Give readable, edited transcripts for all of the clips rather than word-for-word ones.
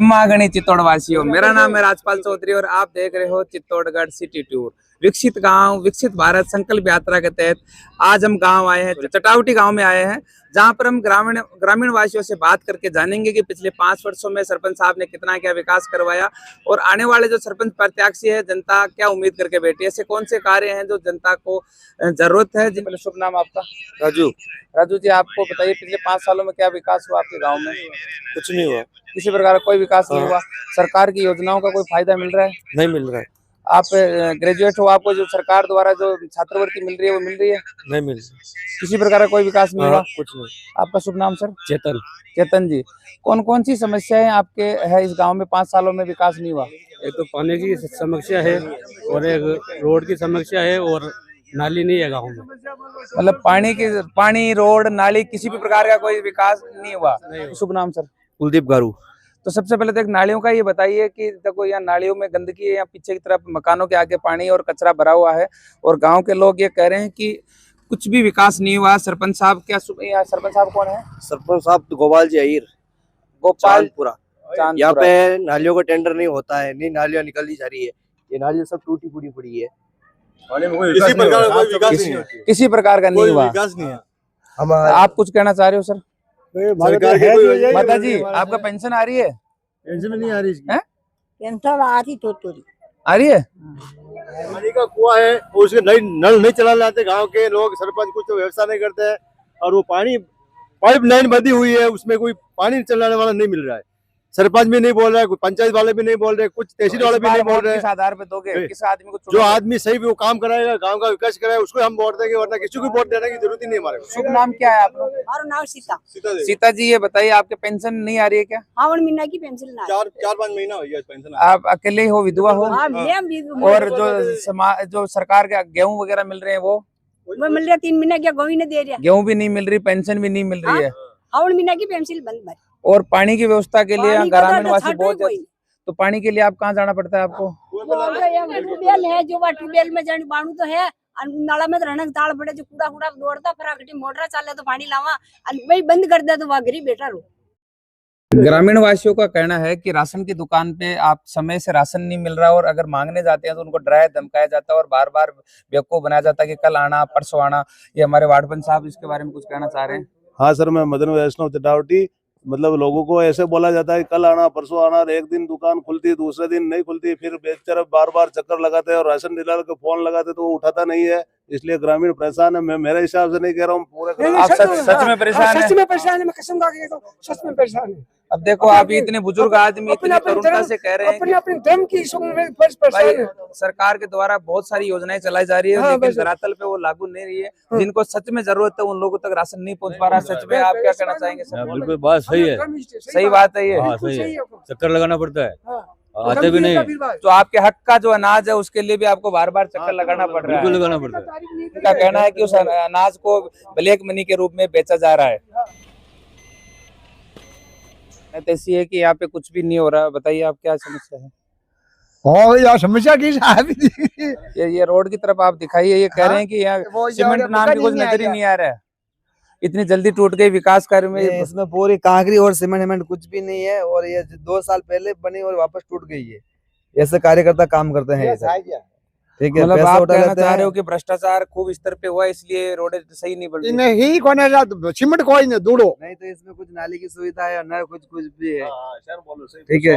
मागणी चित्तौड़ वासियों, मेरा नाम है राजपाल चौधरी और आप देख रहे हो चित्तौड़गढ़ सिटी टूर। विकसित गांव विकसित भारत संकल्प यात्रा के तहत आज हम गांव आए हैं, चटावटी गांव में आए हैं, जहां पर हम ग्रामीण वासियों से बात करके जानेंगे कि पिछले 5 वर्षों में सरपंच साहब ने कितना क्या विकास करवाया और आने वाले जो सरपंच प्रत्याशी है जनता क्या उम्मीद करके बैठी है, ऐसे कौन से कार्य हैं जो जनता को जरूरत है। जी, शुभ नाम आपका? राजू जी, आपको बताइए पिछले 5 सालों में क्या विकास हुआ आपके गाँव में? कुछ नहीं हुआ, किसी प्रकार का कोई विकास नहीं हुआ। सरकार की योजनाओं का कोई फायदा मिल रहा है? नहीं मिल रहा है। आप ग्रेजुएट हो, आपको जो सरकार द्वारा जो छात्रवृत्ति मिल रही है वो मिल रही है? नहीं मिल रहा। किसी प्रकार का कोई विकास नहीं हुआ? कुछ नहीं। आपका शुभ नाम सर? चेतन। चेतन जी, कौन कौन सी समस्याएं आपके है इस गांव में 5 सालों में विकास नहीं हुआ? एक तो पानी की समस्या है और एक रोड की समस्या है और नाली नहीं है गाँव में। मतलब पानी रोड नाली किसी भी प्रकार का कोई विकास नहीं हुआ। शुभ नाम सर? कुलदीप गारू। तो सबसे पहले तो एक नालियों का ये बताइए कि देखो यहाँ नालियों में गंदगी है, यहाँ पीछे की तरफ मकानों के आगे पानी और कचरा भरा हुआ है और गांव के लोग ये कह रहे हैं कि कुछ भी विकास नहीं हुआ। सरपंच साहब यहाँ सरपंच साहब कौन है? सरपंच साहब तो गोपाल जी अहिर, गोपाल चांदपुरा। यहाँ पे नालियों का टेंडर नहीं होता है, नहीं नालियाँ निकली जा रही है, ये नालियाँ सब टूटी फूटी पड़ी है। किसी प्रकार का नहीं हुआ। विकास नहीं है। आप कुछ कहना चाह रहे हो सर? माता जी, आपका पेंशन आ रही है? पेंशन नहीं आ रही है। पेंशन आ रही थोड़ी आ रही है। पानी का कुआं है, उसके नल नहीं चला लाते गांव के लोग, सरपंच कुछ तो व्यवस्था नहीं करते हैं और वो पानी पाइप लाइन बंधी हुई है, उसमें कोई पानी चलाने वाला नहीं मिल रहा है। सरपंच भी नहीं बोल रहा है, पंचायत वाले भी नहीं बोल रहे, कुछ तहसील वाले भी नहीं बोल रहे। किस आधार पे दोगे? किस आदमी को? जो आदमी सही वो काम कराएगा, गांव का विकास कराएगा, उसको हम वोट देंगे, वरना किसी को वोट देने की जरूरत ही नहीं हमारे। शुभ नाम क्या है आप लोग? और नाम सीता। सीता जी, ये बताइए आपके पेंशन नहीं आ रही है क्या? हाँ, महीना की पेंशन ना 4-5 महीना हो गया पेंशन। आप अकेले हो, विधवा हो? और जो सरकार के गेहूं वगैरह मिल रहे हैं वो मिल रहा 3 महीना क्या गेहूं नहीं दे रहा, गेहूं भी नहीं मिल रही, पेंशन भी नहीं मिल रही है। हाँ, महीना की पेंशन बंद भर। और पानी की व्यवस्था के लिए ग्रामीण वासी बहुत तो पानी के लिए आप कहाँ जाना पड़ता है आपको? ट्यूबवेल है, जो ट्यूबवेल में जाने बाणु तो है, नाला में रहने ताल पड़े, जो कूड़ा कूड़ा दौड़ता फिर मोटर चाले तो पानी लावा, वही बंद कर दिया तो वहाँ गरीब बैठा रो। ग्रामीण वासियों का कहना है कि राशन की दुकान पे आप समय से राशन नहीं मिल रहा और अगर मांगने जाते हैं तो उनको डराया धमकाया जाता है और बार बार बेवकूफ बनाया जाता है कि कल आना परसों आना। ये हमारे वार्ड पंच साहब इसके बारे में कुछ कहना चाह रहे हैं। हाँ सर, मैं मदन वैष्णव चटावटी। मतलब लोगों को ऐसे बोला जाता है कल आना परसों आना, एक दिन दुकान खुलती दूसरे दिन नहीं खुलती, फिर बेचारा बार बार चक्कर लगाते हैं और राशन डीलर को फोन लगाते तो वो उठाता नहीं है, इसलिए ग्रामीण परेशान है। मैं मेरे हिसाब से नहीं कह रहा हूँ, पूरे आप सच में परेशान है? सच में परेशान है, मैं कसम खा के कहता हूं, सच में परेशान है। अब देखो आप इतने बुजुर्ग आदमी इतनी करुणता से कह रहे हैं अपने धर्म की परेशान है। सरकार के द्वारा बहुत सारी योजनाएं चलाई जा रही है, लेकिन धरातल पे वो लागू नहीं रही है। जिनको सच में जरूरत है उन लोगों तक राशन नहीं पहुंच पा रहा। सच में आप क्या कहना चाहेंगे सर? बिल्कुल बात सही है, सही बात है ये। सही है, चक्कर लगाना पड़ता है, आते भी नहीं। तो आपके हक का जो अनाज है उसके लिए भी आपको बार बार चक्कर लगाना पड़ रहा है। बिल्कुल लगाना पड़ता है। उनका कहना है कि उस अनाज को ब्लैक मनी के रूप में बेचा जा रहा है। ऐसी है कि यहाँ पे कुछ भी नहीं हो रहा। बताइए आप क्या समस्या है? हाँ यार, समस्या की ये रोड की तरफ आप दिखाइए। ये कह रहे हैं कि यहाँ सीमेंट नाम की कुछ नजर ही नहीं आ रहा है, इतनी जल्दी टूट गई विकास कार्य में। इसमें पूरी कांकरी और सीमेंट कुछ भी नहीं है और ये 2 साल पहले बनी और वापस टूट गई है। ऐसे कार्यकर्ता काम करते हैं, ठीक है। मतलब आप कहना चाह रहे हो कि भ्रष्टाचार खूब स्तर पे हुआ इसलिए रोड सही नहीं बन रही? नहीं, कौन है सीमेंट कोई नहीं दूड़ो नहीं, तो इसमें कुछ नाली की सुविधा है न कुछ भी है, ठीक है।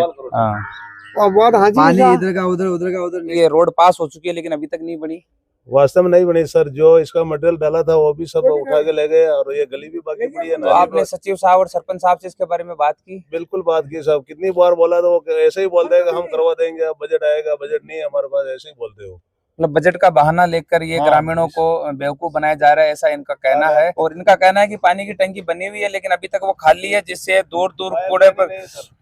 पानी इधर का उधर। ये रोड पास हो चुकी है लेकिन अभी तक नहीं बनी। वास्तव में नहीं बनी सर। जो इसका मटेरियल डाला था वो भी सब उठा के ले गए और ये गली भी बाकी पड़ी है। तो आपने सचिव साहब और सरपंच साहब से इसके बारे में बात की? बिल्कुल बात की साहब, कितनी बार बोला तो वो ऐसे ही बोलते हैं कि हम करवा देंगे, बजट आएगा, बजट नहीं है हमारे पास, ऐसे ही बोलते हो। मतलब बजट का बहाना लेकर ये ग्रामीणों को बेवकूफ बनाया जा रहा है, ऐसा इनका कहना है। और इनका कहना है कि पानी की टंकी बनी हुई है लेकिन अभी तक वो खाली है, जिससे दूर दूर कूड़े पर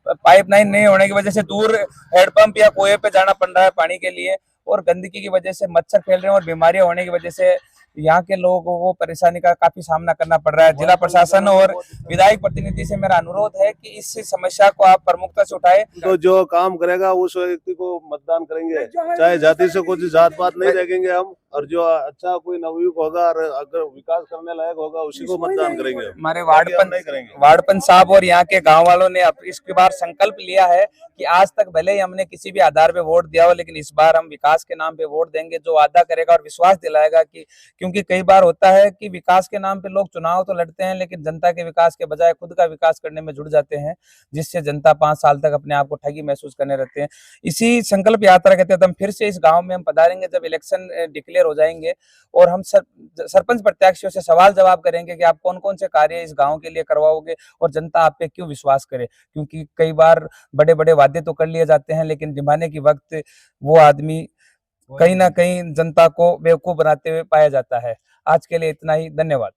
पाइप लाइन नहीं होने की वजह से दूर हैंडपंप या कुएं पे जाना पड़ रहा है पानी के लिए। और गंदगी की वजह से मच्छर फैल रहे हैं और बीमारियां होने की वजह से यहाँ के लोगों को परेशानी का काफी सामना करना पड़ रहा है। जिला प्रशासन और विधायक प्रतिनिधि से मेरा अनुरोध है कि इस समस्या को आप प्रमुखता से उठाए। तो जो काम करेगा उस व्यक्ति को मतदान करेंगे, चाहे जाति से कुछ जात पात नहीं देखेंगे हम, और जो अच्छा कोई नवयुवक होगा और अगर विकास करने लायक होगा उसी को मतदान करेंगे। हमारे नहीं करेंगे। वार्डपन साहब और यहाँ के गांव वालों ने इसके बार संकल्प लिया है कि आज तक भले ही हमने किसी भी आधार पे वोट दिया हो, लेकिन इस बार हम विकास के नाम पे वोट देंगे। जो वादा करेगा और विश्वास दिलाएगा कि, क्योंकि कई बार होता है कि विकास के नाम पे लोग चुनाव तो लड़ते हैं लेकिन जनता के विकास के बजाय खुद का विकास करने में जुड़ जाते हैं, जिससे जनता 5 साल तक अपने आप को ठगी महसूस करने रहते हैं। इसी संकल्प यात्रा के तहत हम फिर से इस गाँव में हम पधारेंगे जब इलेक्शन डिक्लेयर हो जाएंगे, और हम सरपंच प्रत्याशियों से सवाल जवाब करेंगे कि आप कौन कौन से कार्य इस गांव के लिए करवाओगे और जनता आप पे क्यों विश्वास करे। क्योंकि कई बार बड़े बड़े वादे तो कर लिए जाते हैं लेकिन निभाने की वक्त वो आदमी कहीं ना कहीं जनता को बेवकूफ बनाते हुए पाया जाता है। आज के लिए इतना ही, धन्यवाद।